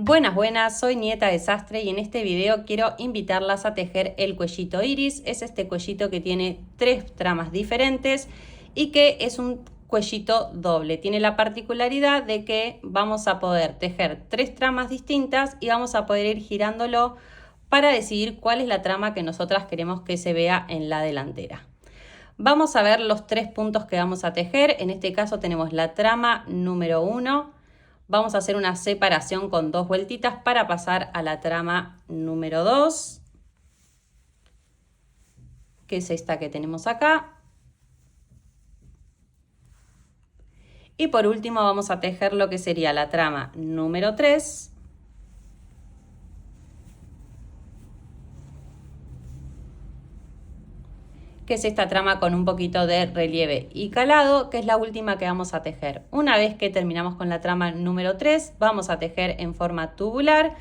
Buenas, buenas, soy Nieta de Sastre y en este video quiero invitarlas a tejer el cuellito iris. Es este cuellito que tiene 3 tramas diferentes y que es un cuellito doble. Tiene la particularidad de que vamos a poder tejer 3 tramas distintas y vamos a poder ir girándolo para decidir cuál es la trama que nosotras queremos que se vea en la delantera. Vamos a ver los 3 puntos que vamos a tejer. En este caso tenemos la trama número 1. Vamos a hacer una separación con 2 vueltitas para pasar a la trama número 2, que es esta que tenemos acá. Y por último vamos a tejer lo que sería la trama número 3. Que es esta trama con un poquito de relieve y calado, que es la última que vamos a tejer. Una vez que terminamos con la trama número 3, vamos a tejer en forma tubular.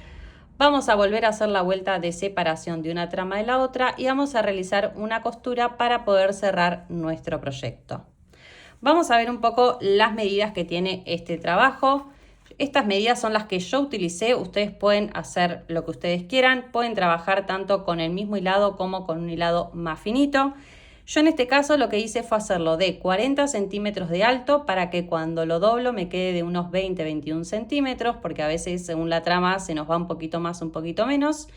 Vamos a volver a hacer la vuelta de separación de una trama de la otra y vamos a realizar una costura para poder cerrar nuestro proyecto. Vamos a ver un poco las medidas que tiene este trabajo. Estas medidas son las que yo utilicé. Ustedes pueden hacer lo que ustedes quieran. Pueden trabajar tanto con el mismo hilado como con un hilado más finito. Yo en este caso lo que hice fue hacerlo de 40 centímetros de alto para que cuando lo doblo me quede de unos 20-21 centímetros, porque a veces según la trama se nos va un poquito más, un poquito menos,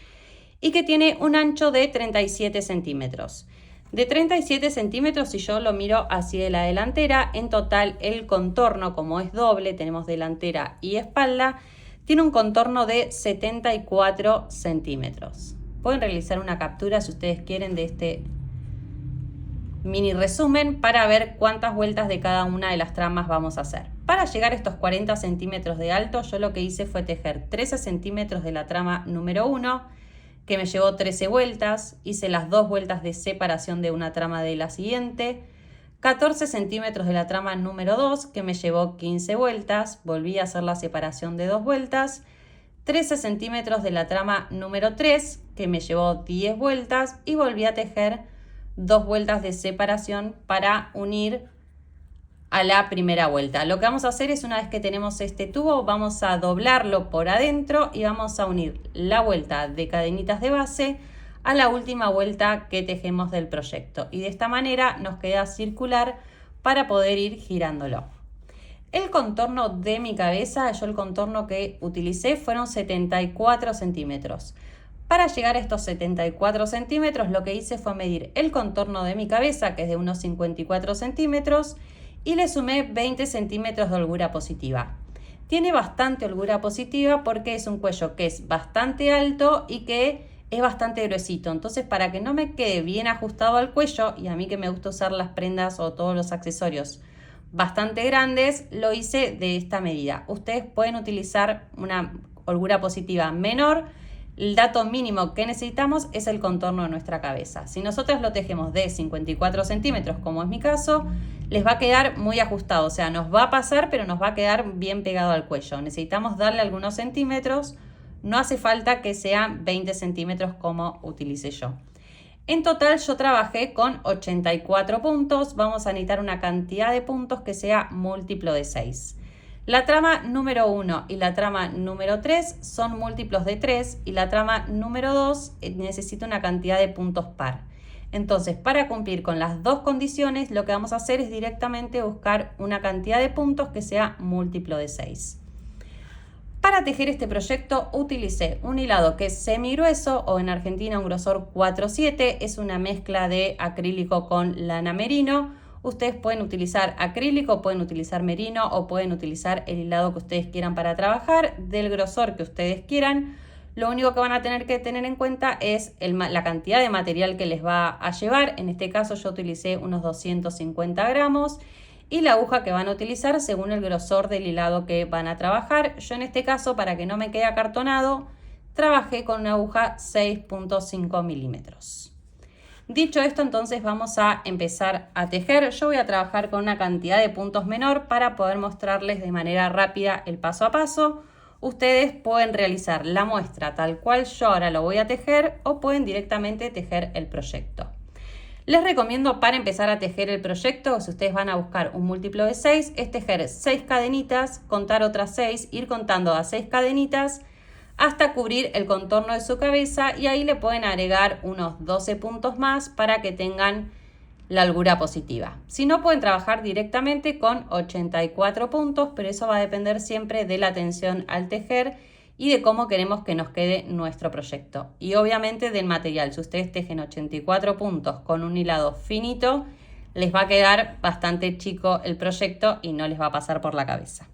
y que tiene un ancho de 37 centímetros. De 37 centímetros, si yo lo miro hacia la delantera, en total el contorno, como es doble, tenemos delantera y espalda, tiene un contorno de 74 centímetros. Pueden realizar una captura si ustedes quieren de este mini resumen para ver cuántas vueltas de cada una de las tramas vamos a hacer. Para llegar a estos 40 centímetros de alto, yo lo que hice fue tejer 13 centímetros de la trama número 1, que me llevó 13 vueltas, hice las 2 vueltas de separación de una trama de la siguiente, 14 centímetros de la trama número 2, que me llevó 15 vueltas, volví a hacer la separación de 2 vueltas, 13 centímetros de la trama número 3, que me llevó 10 vueltas y volví a tejer 2 vueltas de separación para unir a la primera vuelta. Lo que vamos a hacer es, una vez que tenemos este tubo, vamos a doblarlo por adentro y vamos a unir la vuelta de cadenitas de base a la última vuelta que tejemos del proyecto. Y de esta manera nos queda circular para poder ir girándolo. El contorno de mi cabeza, yo el contorno que utilicé fueron 74 centímetros. Para llegar a estos 74 centímetros lo que hice fue medir el contorno de mi cabeza, que es de unos 54 centímetros, y le sumé 20 centímetros de holgura positiva. Tiene bastante holgura positiva porque es un cuello que es bastante alto y que es bastante gruesito. Entonces, para que no me quede bien ajustado al cuello, y a mí que me gusta usar las prendas o todos los accesorios bastante grandes, lo hice de esta medida. Ustedes pueden utilizar una holgura positiva menor. El dato mínimo que necesitamos es el contorno de nuestra cabeza. Si nosotros lo tejemos de 54 centímetros, como es mi caso, les va a quedar muy ajustado. O sea, nos va a pasar, pero nos va a quedar bien pegado al cuello. Necesitamos darle algunos centímetros. No hace falta que sean 20 centímetros como utilicé yo. En total yo trabajé con 84 puntos. Vamos a necesitar una cantidad de puntos que sea múltiplo de 6. La trama número 1 y la trama número 3 son múltiplos de 3 y la trama número 2 necesita una cantidad de puntos par. Entonces, para cumplir con las dos condiciones, lo que vamos a hacer es directamente buscar una cantidad de puntos que sea múltiplo de 6. Para tejer este proyecto utilicé un hilado que es semigrueso o en Argentina un grosor 4/7, es una mezcla de acrílico con lana merino. Ustedes pueden utilizar acrílico, pueden utilizar merino o pueden utilizar el hilado que ustedes quieran para trabajar, del grosor que ustedes quieran. Lo único que van a tener que tener en cuenta es la cantidad de material que les va a llevar. En este caso yo utilicé unos 250 gramos y la aguja que van a utilizar según el grosor del hilado que van a trabajar. Yo en este caso, para que no me quede acartonado, trabajé con una aguja 6.5 milímetros. Dicho esto, entonces vamos a empezar a tejer. Yo voy a trabajar con una cantidad de puntos menor para poder mostrarles de manera rápida el paso a paso. Ustedes pueden realizar la muestra tal cual yo ahora lo voy a tejer o pueden directamente tejer el proyecto. Les recomiendo, para empezar a tejer el proyecto, si ustedes van a buscar un múltiplo de 6, es tejer 6 cadenitas, contar otras 6, ir contando a 6 cadenitas hasta cubrir el contorno de su cabeza, y ahí le pueden agregar unos 12 puntos más para que tengan la holgura positiva. Si no, pueden trabajar directamente con 84 puntos, pero eso va a depender siempre de la atención al tejer y de cómo queremos que nos quede nuestro proyecto. Y obviamente del material. Si ustedes tejen 84 puntos con un hilado finito, les va a quedar bastante chico el proyecto y no les va a pasar por la cabeza.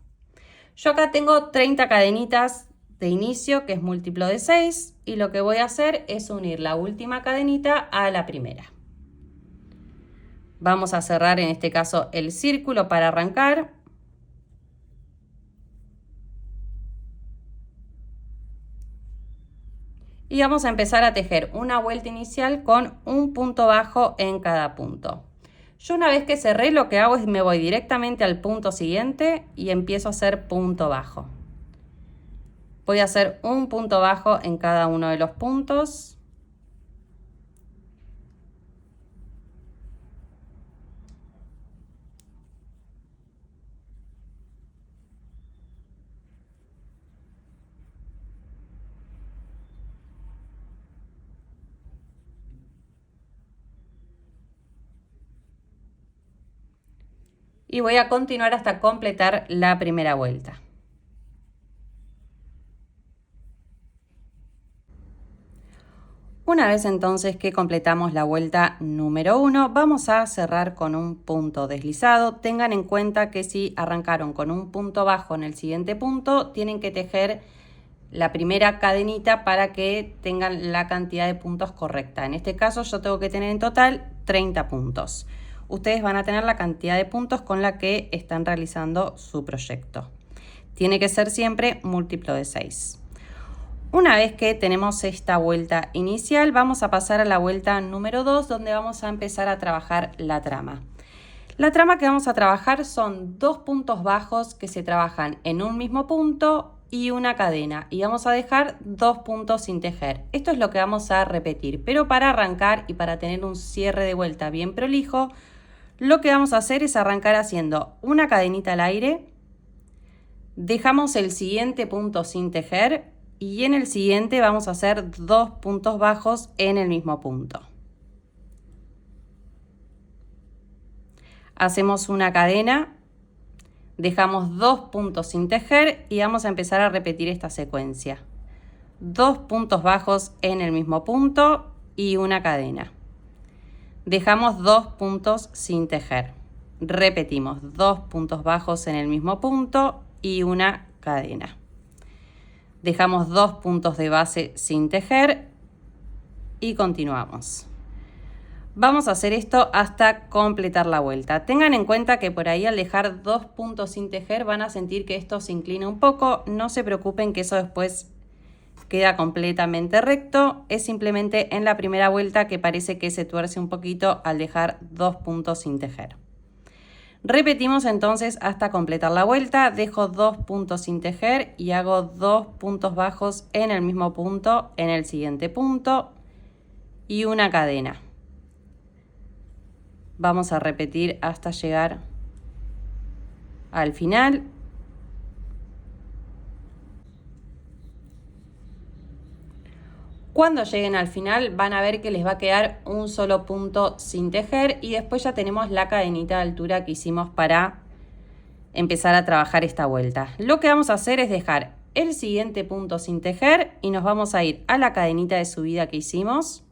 Yo acá tengo 30 cadenitas de inicio, que es múltiplo de 6, y lo que voy a hacer es unir la última cadenita a la primera. Vamos a cerrar en este caso el círculo para arrancar. Y vamos a empezar a tejer una vuelta inicial con un punto bajo en cada punto. Yo una vez que cerré, lo que hago es me voy directamente al punto siguiente y empiezo a hacer punto bajo. Voy a hacer un punto bajo en cada uno de los puntos. Y voy a continuar hasta completar la primera vuelta. Una vez entonces que completamos la vuelta número 1, vamos a cerrar con un punto deslizado. Tengan en cuenta que si arrancaron con un punto bajo en el siguiente punto, tienen que tejer la primera cadenita para que tengan la cantidad de puntos correcta. En este caso yo tengo que tener en total 30 puntos. Ustedes van a tener la cantidad de puntos con la que están realizando su proyecto. Tiene que ser siempre múltiplo de 6. Una vez que tenemos esta vuelta inicial, vamos a pasar a la vuelta número 2, donde vamos a empezar a trabajar la trama. La trama que vamos a trabajar son 2 puntos bajos que se trabajan en un mismo punto y una cadena, y vamos a dejar 2 puntos sin tejer. Esto es lo que vamos a repetir, pero para arrancar y para tener un cierre de vuelta bien prolijo, lo que vamos a hacer es arrancar haciendo una cadenita al aire, dejamos el siguiente punto sin tejer, y en el siguiente vamos a hacer 2 puntos bajos en el mismo punto. Hacemos una cadena, dejamos 2 puntos sin tejer y vamos a empezar a repetir esta secuencia. 2 puntos bajos en el mismo punto y una cadena. Dejamos 2 puntos sin tejer. Repetimos 2 puntos bajos en el mismo punto y una cadena. Dejamos 2 puntos de base sin tejer y continuamos. Vamos a hacer esto hasta completar la vuelta. Tengan en cuenta que por ahí al dejar 2 puntos sin tejer van a sentir que esto se inclina un poco. No se preocupen que eso después queda completamente recto. Es simplemente en la primera vuelta que parece que se tuerce un poquito al dejar 2 puntos sin tejer. Repetimos entonces hasta completar la vuelta, dejo 2 puntos sin tejer y hago 2 puntos bajos en el mismo punto, en el siguiente punto y una cadena. Vamos a repetir hasta llegar al final. Cuando lleguen al final van a ver que les va a quedar un solo punto sin tejer y después ya tenemos la cadenita de altura que hicimos para empezar a trabajar esta vuelta. Lo que vamos a hacer es dejar el siguiente punto sin tejer y nos vamos a ir a la cadenita de subida que hicimos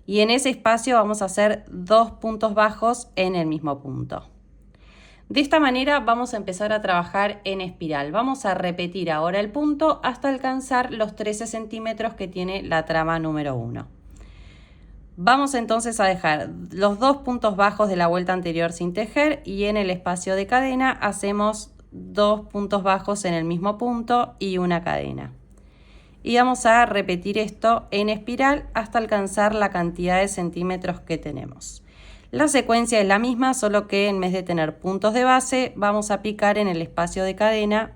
y en ese espacio vamos a hacer 2 puntos bajos en el mismo punto. De esta manera vamos a empezar a trabajar en espiral. Vamos a repetir ahora el punto hasta alcanzar los 13 centímetros que tiene la trama número 1. Vamos entonces a dejar los 2 puntos bajos de la vuelta anterior sin tejer y en el espacio de cadena hacemos 2 puntos bajos en el mismo punto y una cadena. Y vamos a repetir esto en espiral hasta alcanzar la cantidad de centímetros que tenemos. La secuencia es la misma, solo que en vez de tener puntos de base, vamos a picar en el espacio de cadena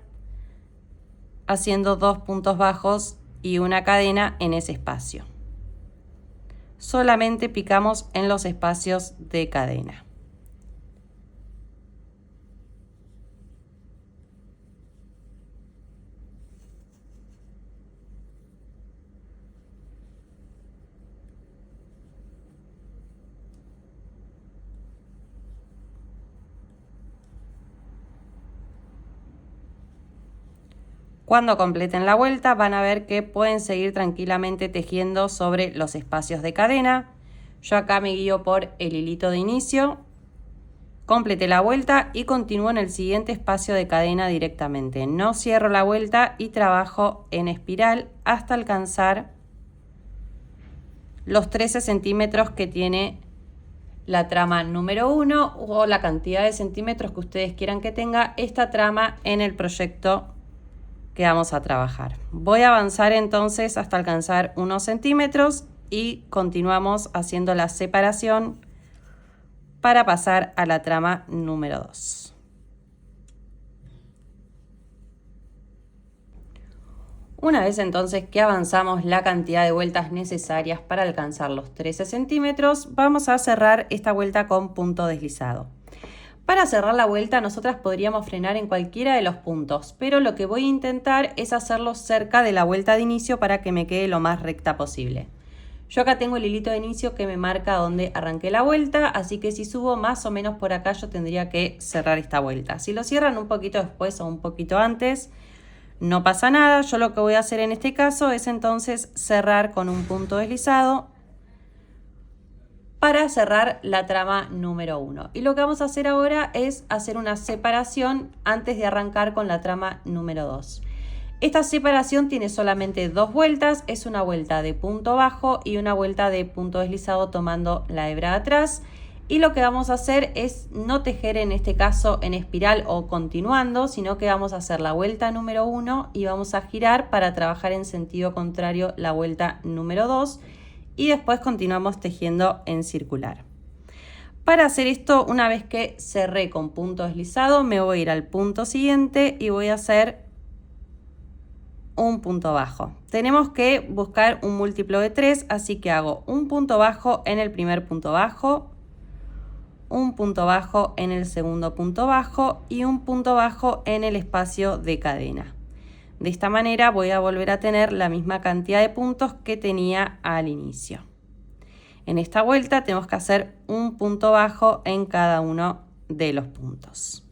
haciendo 2 puntos bajos y una cadena en ese espacio. Solamente picamos en los espacios de cadena. Cuando completen la vuelta van a ver que pueden seguir tranquilamente tejiendo sobre los espacios de cadena. Yo acá me guío por el hilito de inicio, completé la vuelta y continúo en el siguiente espacio de cadena directamente. No cierro la vuelta y trabajo en espiral hasta alcanzar los 13 centímetros que tiene la trama número 1 o la cantidad de centímetros que ustedes quieran que tenga esta trama en el proyecto que vamos a trabajar. Voy a avanzar entonces hasta alcanzar unos centímetros y continuamos haciendo la separación para pasar a la trama número 2. Una vez entonces que avanzamos la cantidad de vueltas necesarias para alcanzar los 13 centímetros, vamos a cerrar esta vuelta con punto deslizado. Para cerrar la vuelta nosotras podríamos frenar en cualquiera de los puntos, pero lo que voy a intentar es hacerlo cerca de la vuelta de inicio para que me quede lo más recta posible. Yo acá tengo el hilito de inicio que me marca donde arranqué la vuelta, así que si subo más o menos por acá yo tendría que cerrar esta vuelta. Si lo cierran un poquito después o un poquito antes, no pasa nada. Yo lo que voy a hacer en este caso es entonces cerrar con un punto deslizado para cerrar la trama número 1. Y lo que vamos a hacer ahora es hacer una separación antes de arrancar con la trama número 2. Esta separación tiene solamente 2 vueltas, es una vuelta de punto bajo y una vuelta de punto deslizado tomando la hebra de atrás. Y lo que vamos a hacer es no tejer en este caso en espiral o continuando, sino que vamos a hacer la vuelta número 1 y vamos a girar para trabajar en sentido contrario la vuelta número 2. Y después continuamos tejiendo en circular. Para hacer esto, una vez que cerré con punto deslizado, me voy a ir al punto siguiente y voy a hacer un punto bajo. Tenemos que buscar un múltiplo de 3, así que hago un punto bajo en el primer punto bajo, un punto bajo en el segundo punto bajo y un punto bajo en el espacio de cadena. De esta manera voy a volver a tener la misma cantidad de puntos que tenía al inicio. En esta vuelta tenemos que hacer un punto bajo en cada uno de los puntos.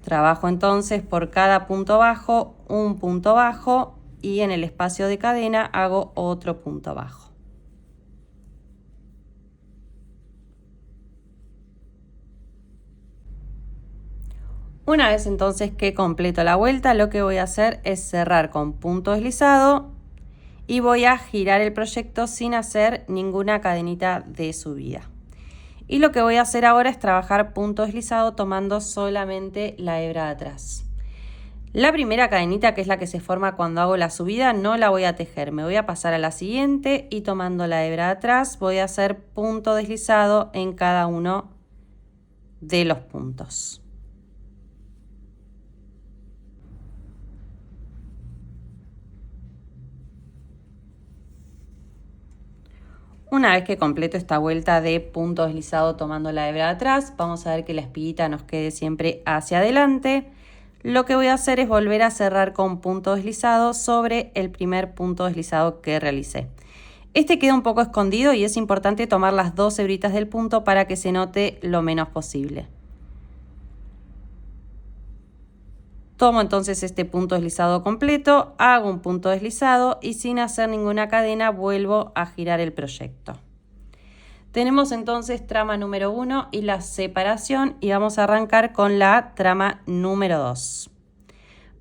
Trabajo entonces por cada punto bajo, un punto bajo y en el espacio de cadena hago otro punto bajo. Una vez entonces que completo la vuelta, lo que voy a hacer es cerrar con punto deslizado y voy a girar el proyecto sin hacer ninguna cadenita de subida. Y lo que voy a hacer ahora es trabajar punto deslizado tomando solamente la hebra de atrás. La primera cadenita, que es la que se forma cuando hago la subida, no la voy a tejer. Me voy a pasar a la siguiente y tomando la hebra de atrás voy a hacer punto deslizado en cada uno de los puntos. Una vez que completo esta vuelta de punto deslizado tomando la hebra de atrás, vamos a ver que la espiguita nos quede siempre hacia adelante. Lo que voy a hacer es volver a cerrar con punto deslizado sobre el primer punto deslizado que realicé. Este queda un poco escondido y es importante tomar las 2 hebritas del punto para que se note lo menos posible. Tomo entonces este punto deslizado completo, hago un punto deslizado y sin hacer ninguna cadena vuelvo a girar el proyecto. Tenemos entonces trama número 1 y la separación y vamos a arrancar con la trama número 2.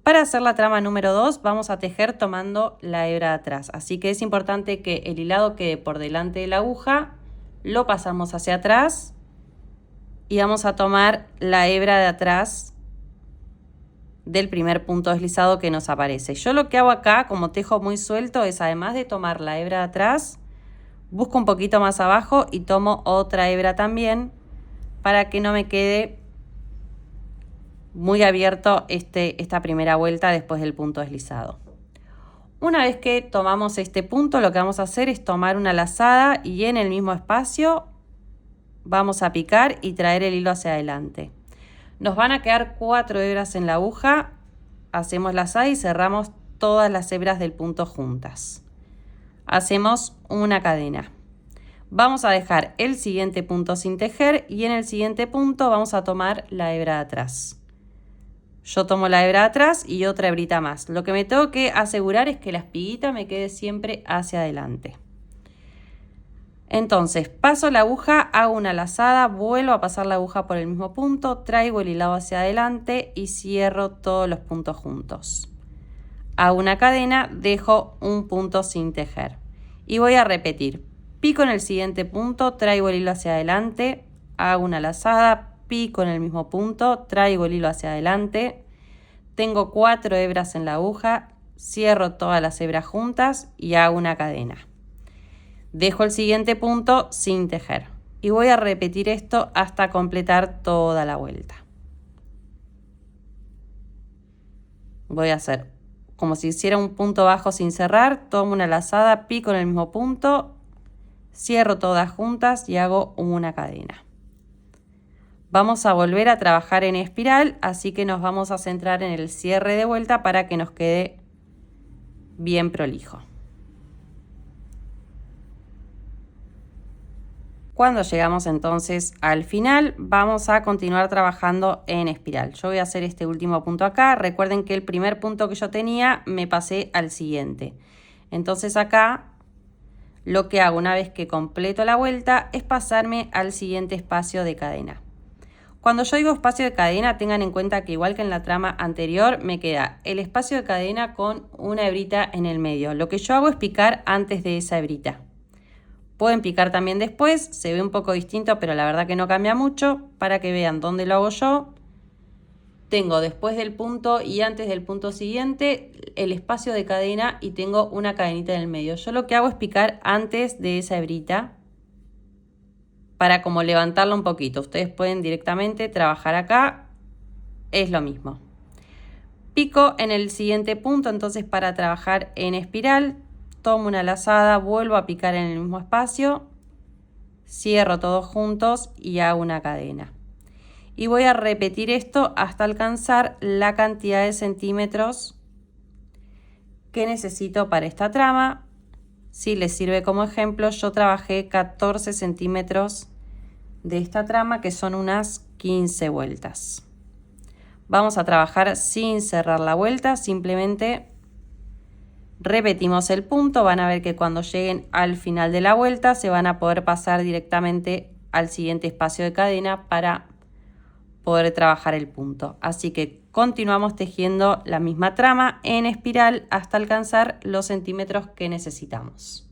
Para hacer la trama número 2 vamos a tejer tomando la hebra de atrás, así que es importante que el hilado quede por delante de la aguja, lo pasamos hacia atrás y vamos a tomar la hebra de atrás del primer punto deslizado que nos aparece. Yo lo que hago acá, como tejo muy suelto, es además de tomar la hebra de atrás, busco un poquito más abajo y tomo otra hebra también para que no me quede muy abierto esta primera vuelta después del punto deslizado. Una vez que tomamos este punto, lo que vamos a hacer es tomar una lazada y en el mismo espacio vamos a picar y traer el hilo hacia adelante. Nos van a quedar 4 hebras en la aguja, hacemos lazada y cerramos todas las hebras del punto juntas. Hacemos una cadena. Vamos a dejar el siguiente punto sin tejer y en el siguiente punto vamos a tomar la hebra de atrás. yo tomo la hebra atrás y otra hebrita más. Lo que me tengo que asegurar es que la espiguita me quede siempre hacia adelante. Entonces paso la aguja, hago una lazada, vuelvo a pasar la aguja por el mismo punto, traigo el hilado hacia adelante y cierro todos los puntos juntos. Hago una cadena, dejo un punto sin tejer y voy a repetir. Pico en el siguiente punto, traigo el hilo hacia adelante, hago una lazada, pico en el mismo punto, traigo el hilo hacia adelante, tengo 4 hebras en la aguja, cierro todas las hebras juntas y hago una cadena. Dejo el siguiente punto sin tejer y voy a repetir esto hasta completar toda la vuelta. Voy a hacer como si hiciera un punto bajo sin cerrar, tomo una lazada, pico en el mismo punto, cierro todas juntas y hago una cadena. Vamos a volver a trabajar en espiral, así que nos vamos a centrar en el cierre de vuelta para que nos quede bien prolijo. Cuando llegamos entonces al final, vamos a continuar trabajando en espiral. Yo voy a hacer este último punto acá. Recuerden que el primer punto que yo tenía me pasé al siguiente. Entonces acá lo que hago una vez que completo la vuelta es pasarme al siguiente espacio de cadena. Cuando yo digo espacio de cadena, tengan en cuenta que igual que en la trama anterior, me queda el espacio de cadena con una hebrita en el medio. Lo que yo hago es picar antes de esa hebrita. Pueden picar también después, se ve un poco distinto, pero la verdad que no cambia mucho. Para que vean dónde lo hago yo, tengo después del punto y antes del punto siguiente el espacio de cadena y tengo una cadenita en el medio. Yo lo que hago es picar antes de esa hebrita para como levantarla un poquito. Ustedes pueden directamente trabajar acá, es lo mismo. Pico en el siguiente punto, entonces para trabajar en espiral, tomo una lazada, vuelvo a picar en el mismo espacio, cierro todos juntos y hago una cadena. Y voy a repetir esto hasta alcanzar la cantidad de centímetros que necesito para esta trama. Si les sirve como ejemplo, yo trabajé 14 centímetros de esta trama, que son unas 15 vueltas. Vamos a trabajar sin cerrar la vuelta, simplemente repetimos el punto. Van a ver que cuando lleguen al final de la vuelta se van a poder pasar directamente al siguiente espacio de cadena para poder trabajar el punto. Así que continuamos tejiendo la misma trama en espiral hasta alcanzar los centímetros que necesitamos.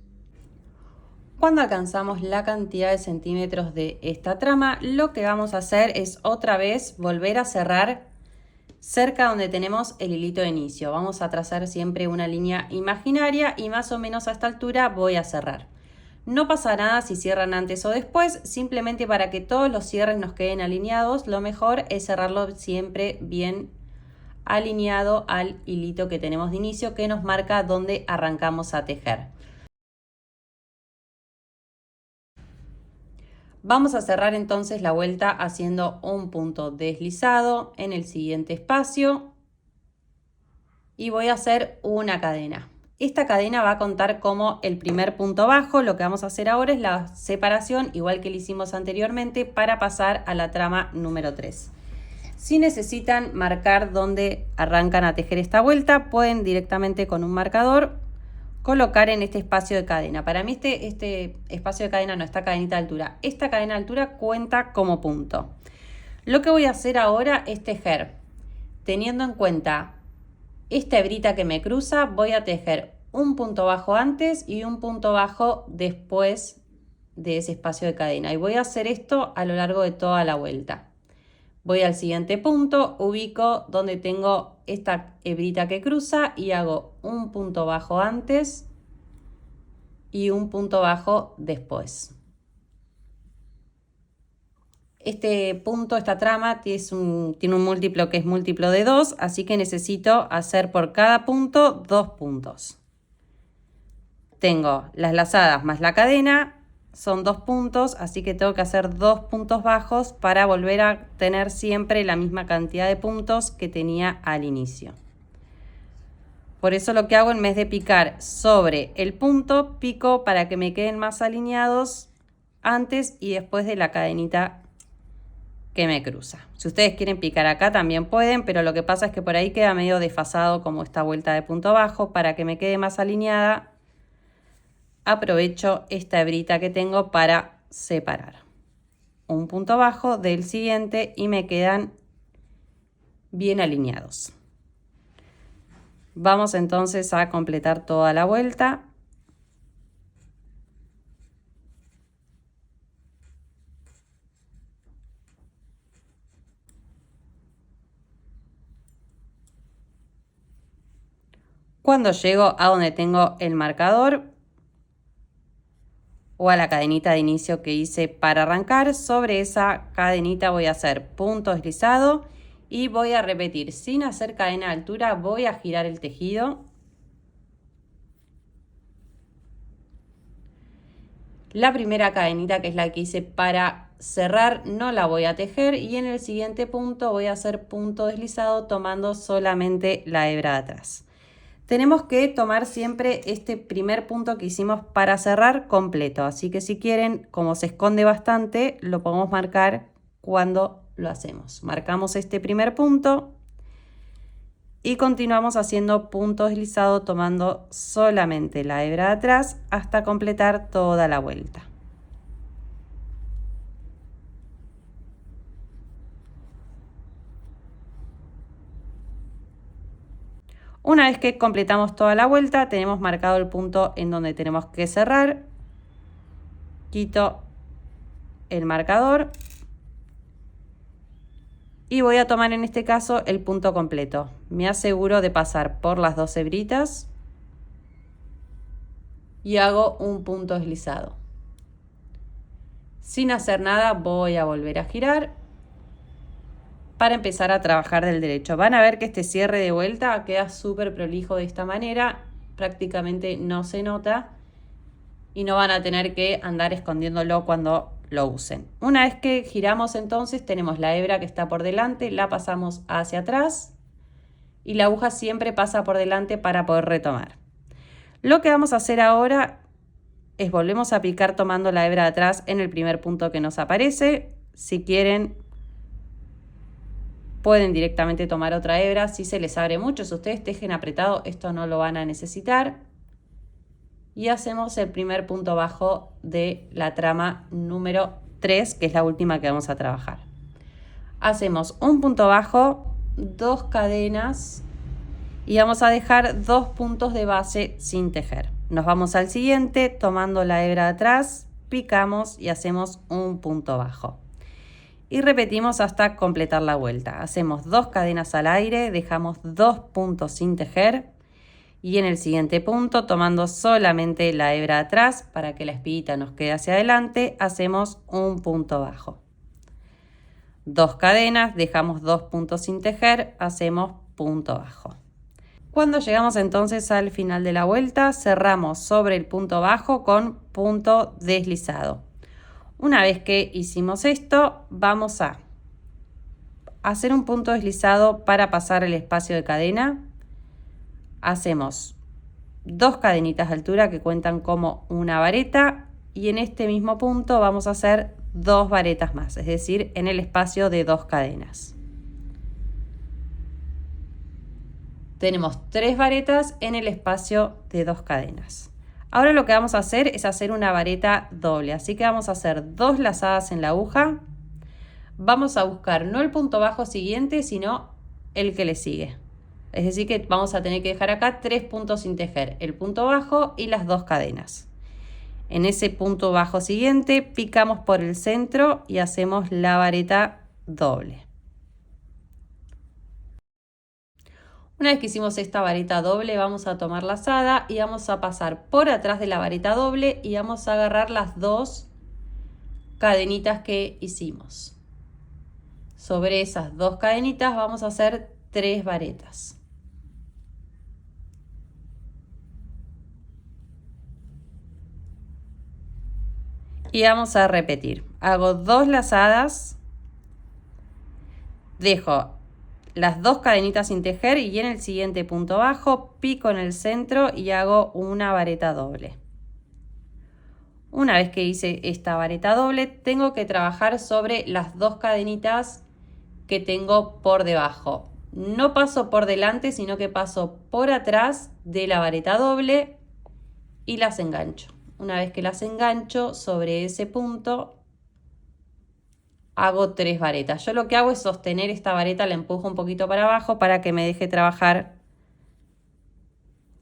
Cuando alcanzamos la cantidad de centímetros de esta trama, lo que vamos a hacer es otra vez volver a cerrar cerca donde tenemos el hilito de inicio. Vamos a trazar siempre una línea imaginaria y más o menos a esta altura voy a cerrar. No pasa nada si cierran antes o después, simplemente para que todos los cierres nos queden alineados, lo mejor es cerrarlo siempre bien alineado al hilito que tenemos de inicio, que nos marca dónde arrancamos a tejer. Vamos a cerrar entonces la vuelta haciendo un punto deslizado en el siguiente espacio y voy a hacer una cadena. Esta cadena va a contar como el primer punto bajo. Lo que vamos a hacer ahora es la separación, igual que lo hicimos anteriormente, para pasar a la trama número 3. Si necesitan marcar dónde arrancan a tejer esta vuelta, pueden directamente con un marcador colocar en este espacio de cadena. Para mí este espacio de cadena no, esta cadenita de altura. Esta cadena de altura cuenta como punto. Lo que voy a hacer ahora es tejer. Teniendo en cuenta esta hebrita que me cruza, voy a tejer un punto bajo antes y un punto bajo después de ese espacio de cadena. Y voy a hacer esto a lo largo de toda la vuelta. Voy al siguiente punto, ubico donde tengo esta hebrita que cruza y hago un punto bajo antes y un punto bajo después. Este punto, esta trama, tiene un múltiplo que es múltiplo de 2, así que necesito hacer por cada punto 2 puntos. Tengo las lazadas más la cadena. Son 2 puntos, así que tengo que hacer 2 puntos bajos para volver a tener siempre la misma cantidad de puntos que tenía al inicio. Por eso lo que hago, en vez de picar sobre el punto, pico para que me queden más alineados antes y después de la cadenita que me cruza. Si ustedes quieren picar acá también pueden, pero lo que pasa es que por ahí queda medio desfasado como esta vuelta de punto bajo. Para que me quede más alineada, aprovecho esta hebrita que tengo para separar un punto bajo del siguiente y me quedan bien alineados. Vamos entonces a completar toda la vuelta. Cuando llego a donde tengo el marcador o a la cadenita de inicio que hice para arrancar, sobre esa cadenita voy a hacer punto deslizado y voy a repetir sin hacer cadena de altura, voy a girar el tejido. La primera cadenita, que es la que hice para cerrar, no la voy a tejer y en el siguiente punto voy a hacer punto deslizado tomando solamente la hebra de atrás. Tenemos que tomar siempre este primer punto que hicimos para cerrar completo, así que si quieren, como se esconde bastante, lo podemos marcar cuando lo hacemos. Marcamos este primer punto y continuamos haciendo punto deslizado tomando solamente la hebra de atrás hasta completar toda la vuelta. Una vez que completamos toda la vuelta, tenemos marcado el punto en donde tenemos que cerrar. Quito el marcador y voy a tomar en este caso el punto completo. Me aseguro de pasar por las dos hebritas y hago un punto deslizado. Sin hacer nada voy a volver a girar para empezar a trabajar del derecho. Van a ver que este cierre de vuelta queda súper prolijo de esta manera, prácticamente no se nota y no van a tener que andar escondiéndolo cuando lo usen. Una vez que giramos entonces tenemos la hebra que está por delante, la pasamos hacia atrás y la aguja siempre pasa por delante para poder retomar. Lo que vamos a hacer ahora es volvemos a picar tomando la hebra de atrás en el primer punto que nos aparece. Si quieren pueden directamente tomar otra hebra si se les abre mucho. Si ustedes tejen apretado, esto no lo van a necesitar. Y hacemos el primer punto bajo de la trama número 3, que es la última que vamos a trabajar. Hacemos un punto bajo, 2 cadenas y vamos a dejar 2 puntos de base sin tejer. Nos vamos al siguiente, tomando la hebra de atrás, picamos y hacemos un punto bajo. Y repetimos hasta completar la vuelta. Hacemos 2 cadenas al aire, dejamos 2 puntos sin tejer y en el siguiente punto, tomando solamente la hebra atrás para que la espiguita nos quede hacia adelante, hacemos un punto bajo. 2 cadenas, dejamos 2 puntos sin tejer, hacemos punto bajo. Cuando llegamos entonces al final de la vuelta, cerramos sobre el punto bajo con punto deslizado. Una vez que hicimos esto, vamos a hacer un punto deslizado para pasar el espacio de cadena. Hacemos 2 cadenitas de altura que cuentan como una vareta y en este mismo punto vamos a hacer 2 varetas más, es decir, en el espacio de 2 cadenas. Tenemos 3 varetas en el espacio de 2 cadenas. Ahora lo que vamos a hacer es hacer una vareta doble, así que vamos a hacer 2 lazadas en la aguja. Vamos a buscar no el punto bajo siguiente, sino el que le sigue. Es decir que vamos a tener que dejar acá 3 puntos sin tejer, el punto bajo y las 2 cadenas. En ese punto bajo siguiente picamos por el centro y hacemos la vareta doble. Una vez que hicimos esta vareta doble, vamos a tomar lazada y vamos a pasar por atrás de la vareta doble y vamos a agarrar las 2 cadenitas que hicimos. Sobre esas 2 cadenitas vamos a hacer 3 varetas. Y vamos a repetir. Hago 2 lazadas, dejo las 2 cadenitas sin tejer y en el siguiente punto bajo pico en el centro y hago una vareta doble. Una vez que hice esta vareta doble, tengo que trabajar sobre las 2 cadenitas que tengo por debajo. No paso por delante, sino que paso por atrás de la vareta doble y las engancho. Una vez que las engancho sobre ese punto, hago 3 varetas. Yo lo que hago es sostener esta vareta, la empujo un poquito para abajo para que me deje trabajar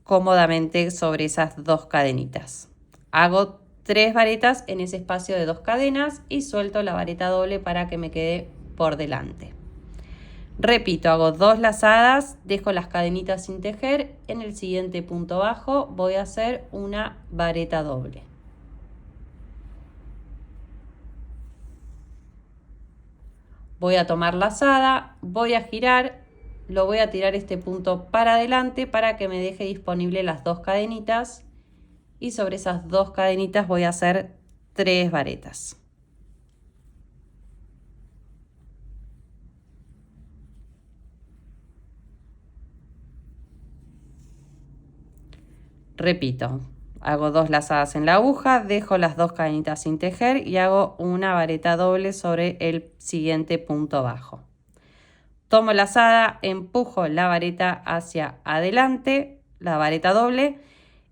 cómodamente sobre esas 2 cadenitas. Hago 3 varetas en ese espacio de 2 cadenas y suelto la vareta doble para que me quede por delante. Repito, hago 2 lazadas, dejo las cadenitas sin tejer. En el siguiente punto bajo voy a hacer una vareta doble. Voy a tomar lazada, voy a girar, lo voy a tirar este punto para adelante para que me deje disponible las 2 cadenitas. Y sobre esas 2 cadenitas voy a hacer 3 varetas. Repito, hago 2 lazadas en la aguja, dejo las 2 cadenitas sin tejer y hago una vareta doble sobre el siguiente punto bajo. Tomo lazada, empujo la vareta hacia adelante, la vareta doble,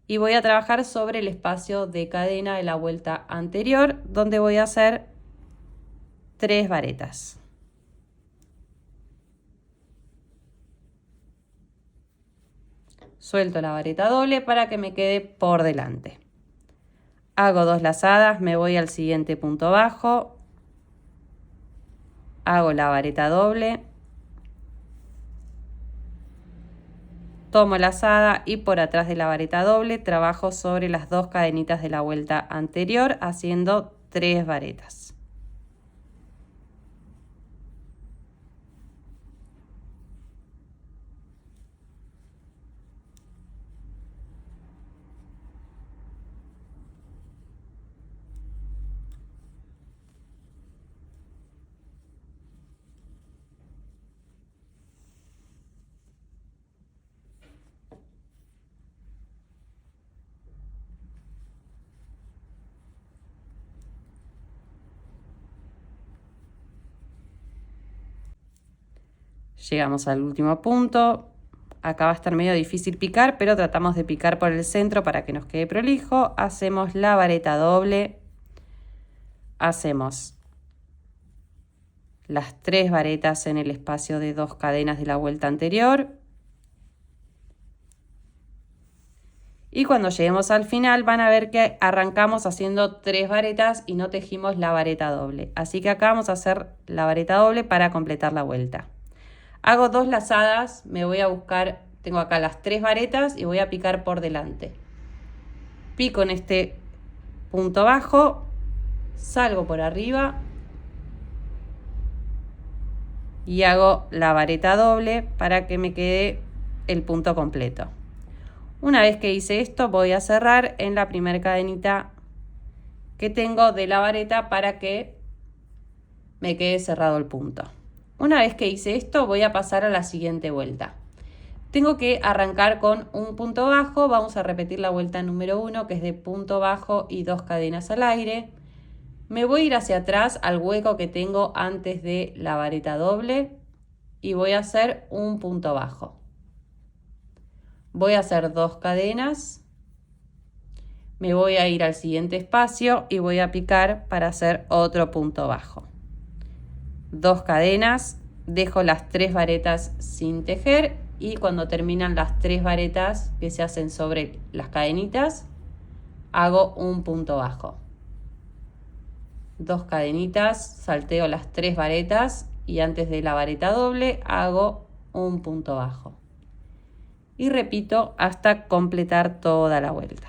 y voy a trabajar sobre el espacio de cadena de la vuelta anterior, donde voy a hacer 3 varetas. Suelto la vareta doble para que me quede por delante. Hago 2 lazadas, me voy al siguiente punto bajo, hago la vareta doble, tomo lazada y por atrás de la vareta doble trabajo sobre las 2 cadenitas de la vuelta anterior haciendo 3 varetas. Llegamos al último punto. Acá va a estar medio difícil picar, pero tratamos de picar por el centro para que nos quede prolijo. Hacemos la vareta doble. Hacemos las 3 varetas en el espacio de 2 cadenas de la vuelta anterior. Y cuando lleguemos al final van a ver que arrancamos haciendo 3 varetas y no tejimos la vareta doble. Así que acá vamos a hacer la vareta doble para completar la vuelta. Hago 2 lazadas, me voy a buscar, tengo acá las 3 varetas y voy a picar por delante. Pico en este punto bajo, salgo por arriba y hago la vareta doble para que me quede el punto completo. Una vez que hice esto voy a cerrar en la primera cadenita que tengo de la vareta para que me quede cerrado el punto. Una vez que hice esto voy a pasar a la siguiente vuelta. Tengo que arrancar con un punto bajo, vamos a repetir la vuelta número 1 que es de punto bajo y 2 cadenas al aire. Me voy a ir hacia atrás al hueco que tengo antes de la vareta doble y voy a hacer un punto bajo. Voy a hacer 2 cadenas, me voy a ir al siguiente espacio y voy a picar para hacer otro punto bajo. 2 cadenas, dejo las 3 varetas sin tejer y cuando terminan las 3 varetas que se hacen sobre las cadenitas, hago un punto bajo. 2 cadenitas, salteo las 3 varetas y antes de la vareta doble hago un punto bajo. Y repito hasta completar toda la vuelta.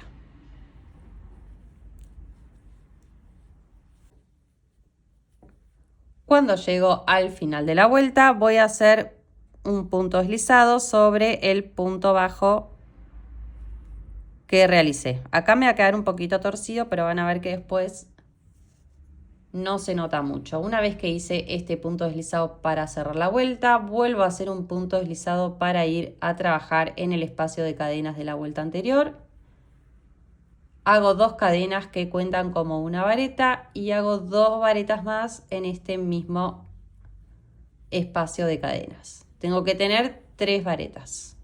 Cuando llego al final de la vuelta voy a hacer un punto deslizado sobre el punto bajo que realicé. Acá me va a quedar un poquito torcido, pero van a ver que después no se nota mucho. Una vez que hice este punto deslizado para cerrar la vuelta, vuelvo a hacer un punto deslizado para ir a trabajar en el espacio de cadenas de la vuelta anterior. Hago 2 cadenas que cuentan como una vareta y hago 2 varetas más en este mismo espacio de cadenas. Tengo que tener 3 varetas.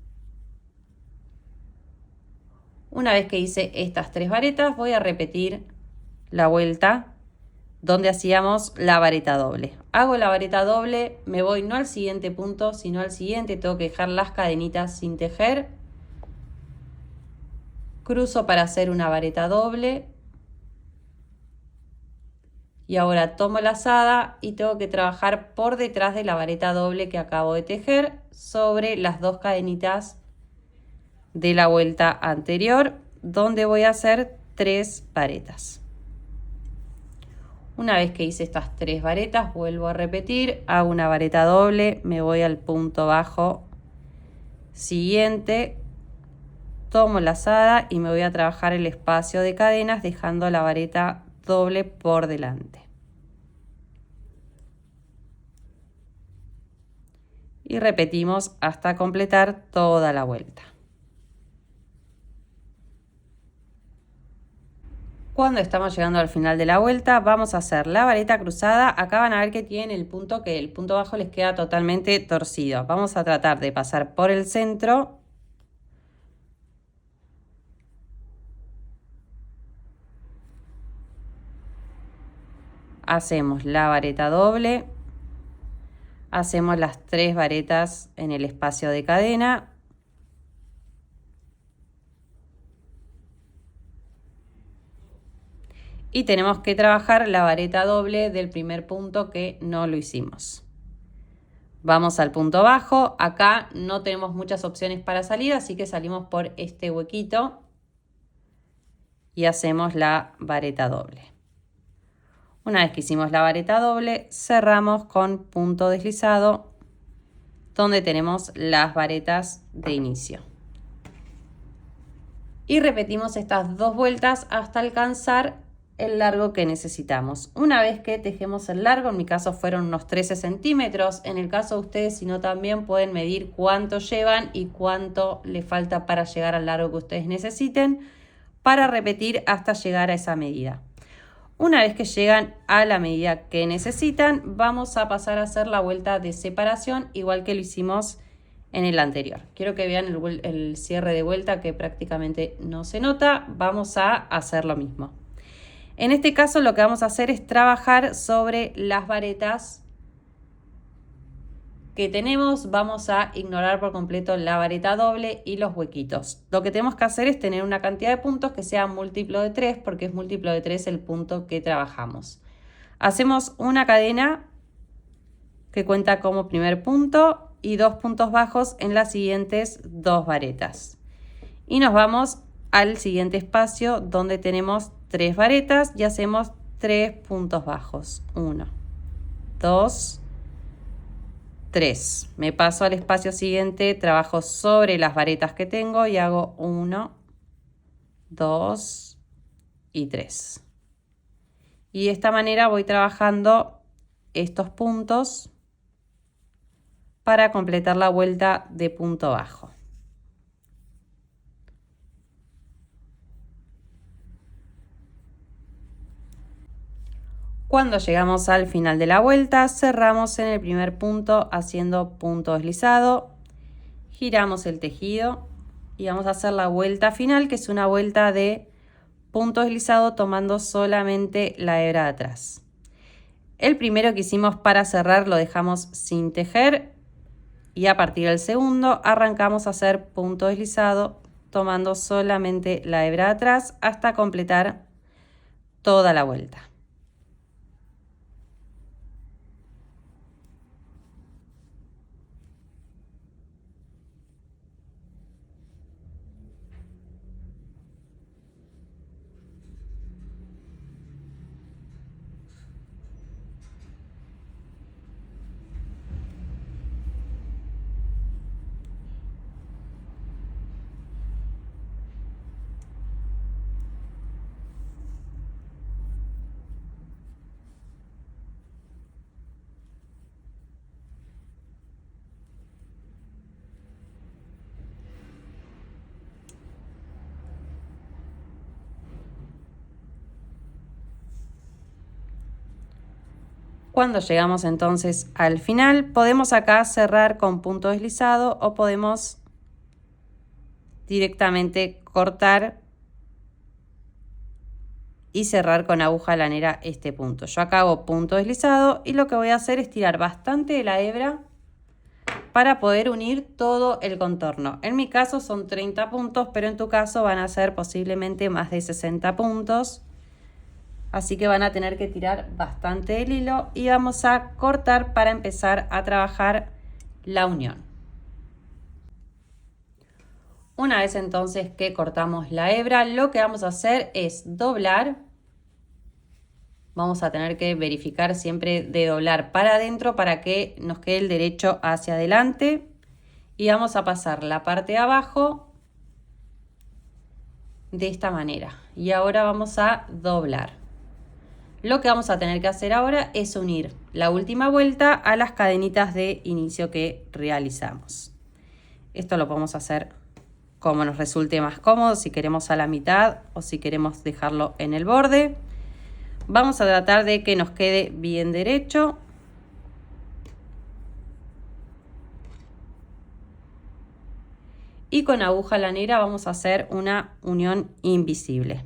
Una vez que hice estas 3 varetas, voy a repetir la vuelta donde hacíamos la vareta doble. Hago la vareta doble, me voy no al siguiente punto, sino al siguiente. Tengo que dejar las cadenitas sin tejer. Cruzo para hacer una vareta doble. Y ahora tomo la lazada y tengo que trabajar por detrás de la vareta doble que acabo de tejer sobre las 2 cadenitas de la vuelta anterior, donde voy a hacer 3 varetas. Una vez que hice estas 3 varetas, vuelvo a repetir, hago una vareta doble, me voy al punto bajo siguiente, tomo la lazada y me voy a trabajar el espacio de cadenas dejando la vareta doble por delante. Y repetimos hasta completar toda la vuelta. Cuando estamos llegando al final de la vuelta, vamos a hacer la vareta cruzada. Acá van a ver que tienen el punto bajo les queda totalmente torcido. Vamos a tratar de pasar por el centro. Hacemos la vareta doble. Hacemos las 3 varetas en el espacio de cadena. Y tenemos que trabajar la vareta doble del primer punto que no lo hicimos. Vamos al punto bajo. Acá no tenemos muchas opciones para salir, así que salimos por este huequito y hacemos la vareta doble. Una vez que hicimos la vareta doble, cerramos con punto deslizado, donde tenemos las varetas de inicio. Y repetimos estas 2 vueltas hasta alcanzar el largo que necesitamos. Una vez que tejemos el largo, en mi caso fueron unos 13 centímetros, en el caso de ustedes, si no, también pueden medir cuánto llevan y cuánto le falta para llegar al largo que ustedes necesiten, para repetir hasta llegar a esa medida. Una vez que llegan a la medida que necesitan, vamos a pasar a hacer la vuelta de separación, igual que lo hicimos en el anterior. Quiero que vean el cierre de vuelta, que prácticamente no se nota. Vamos a hacer lo mismo. En este caso lo que vamos a hacer es trabajar sobre las varetas que tenemos. Vamos a ignorar por completo la vareta doble y los huequitos. Lo que tenemos que hacer es tener una cantidad de puntos que sea múltiplo de 3, porque es múltiplo de 3 el punto que trabajamos. Hacemos una cadena que cuenta como primer punto y 2 puntos bajos en las siguientes 2 varetas. Y nos vamos al siguiente espacio donde tenemos 3 varetas y hacemos 3 puntos bajos. 1, 2, 3. Me paso al espacio siguiente, trabajo sobre las varetas que tengo y hago 1, 2 y 3. Y de esta manera voy trabajando estos puntos para completar la vuelta de punto bajo. Cuando llegamos al final de la vuelta, cerramos en el primer punto haciendo punto deslizado, giramos el tejido y vamos a hacer la vuelta final, que es una vuelta de punto deslizado tomando solamente la hebra de atrás. El primero que hicimos para cerrar lo dejamos sin tejer y a partir del segundo arrancamos a hacer punto deslizado tomando solamente la hebra de atrás hasta completar toda la vuelta. Cuando llegamos entonces al final, podemos acá cerrar con punto deslizado o podemos directamente cortar y cerrar con aguja lanera este punto. Yo acá hago punto deslizado y lo que voy a hacer es tirar bastante de la hebra para poder unir todo el contorno. En mi caso son 30 puntos, pero en tu caso van a ser posiblemente más de 60 puntos. Así que van a tener que tirar bastante el hilo y vamos a cortar para empezar a trabajar la unión. Una vez entonces que cortamos la hebra, lo que vamos a hacer es doblar. Vamos a tener que verificar siempre de doblar para adentro para que nos quede el derecho hacia adelante. Y vamos a pasar la parte de abajo de esta manera. Y ahora vamos a doblar. Lo que vamos a tener que hacer ahora es unir la última vuelta a las cadenitas de inicio que realizamos. Esto lo podemos hacer como nos resulte más cómodo, si queremos a la mitad o si queremos dejarlo en el borde. Vamos a tratar de que nos quede bien derecho. Y con aguja lanera vamos a hacer una unión invisible.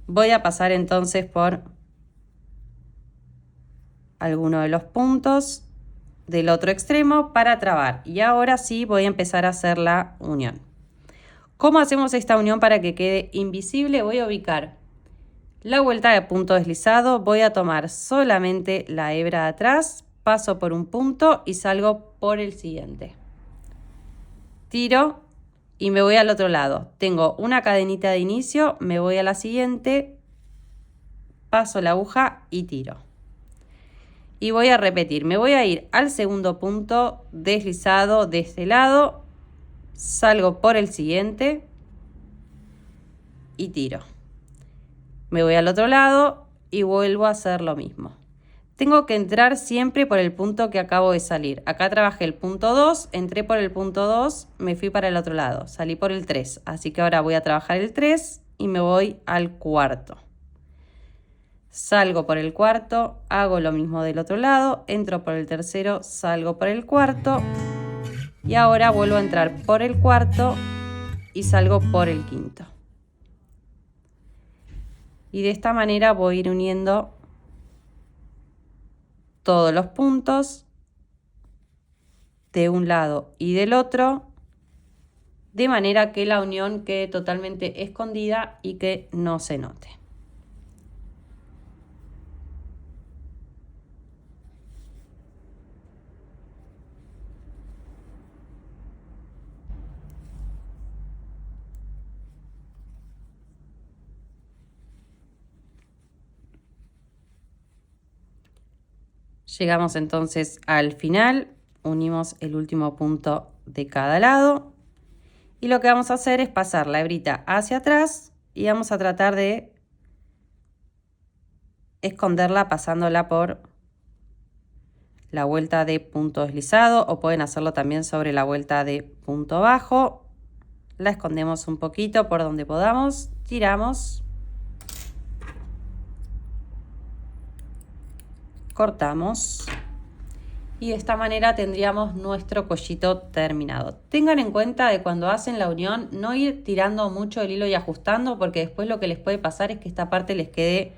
Voy a pasar entonces por alguno de los puntos del otro extremo para trabar. Y ahora sí voy a empezar a hacer la unión. ¿Cómo hacemos esta unión para que quede invisible? Voy a ubicar la vuelta de punto deslizado, voy a tomar solamente la hebra de atrás, paso por un punto y salgo por el siguiente. Tiro y me voy al otro lado. Tengo una cadenita de inicio, me voy a la siguiente, paso la aguja y tiro. Y voy a repetir, me voy a ir al segundo punto deslizado de este lado, salgo por el siguiente y tiro. Me voy al otro lado y vuelvo a hacer lo mismo. Tengo que entrar siempre por el punto que acabo de salir. Acá trabajé el punto 2, entré por el punto 2, me fui para el otro lado, salí por el 3. Así que ahora voy a trabajar el 3 y me voy al cuarto. Salgo por el cuarto, hago lo mismo del otro lado, entro por el tercero, salgo por el cuarto y ahora vuelvo a entrar por el cuarto y salgo por el quinto. Y de esta manera voy a ir uniendo todos los puntos de un lado y del otro, de manera que la unión quede totalmente escondida y que no se note. Llegamos entonces al final, unimos el último punto de cada lado y lo que vamos a hacer es pasar la hebrita hacia atrás y vamos a tratar de esconderla pasándola por la vuelta de punto deslizado o pueden hacerlo también sobre la vuelta de punto bajo. La escondemos un poquito por donde podamos, tiramos. Cortamos y de esta manera tendríamos nuestro collito terminado. Tengan en cuenta de cuando hacen la unión no ir tirando mucho el hilo y ajustando, porque después lo que les puede pasar es que esta parte les quede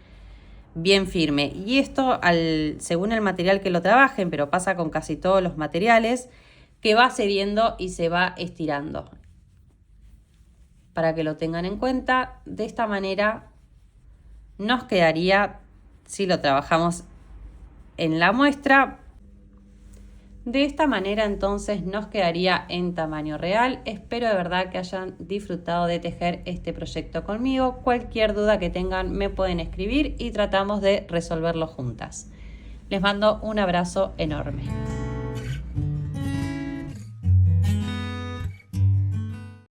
bien firme. Y esto según el material que lo trabajen, pero pasa con casi todos los materiales, que va cediendo y se va estirando. Para que lo tengan en cuenta, de esta manera nos quedaría, si lo trabajamos en la muestra, de esta manera entonces nos quedaría en tamaño real. Espero de verdad que hayan disfrutado de tejer este proyecto conmigo. Cualquier duda que tengan me pueden escribir y tratamos de resolverlo juntas. Les mando un abrazo enorme.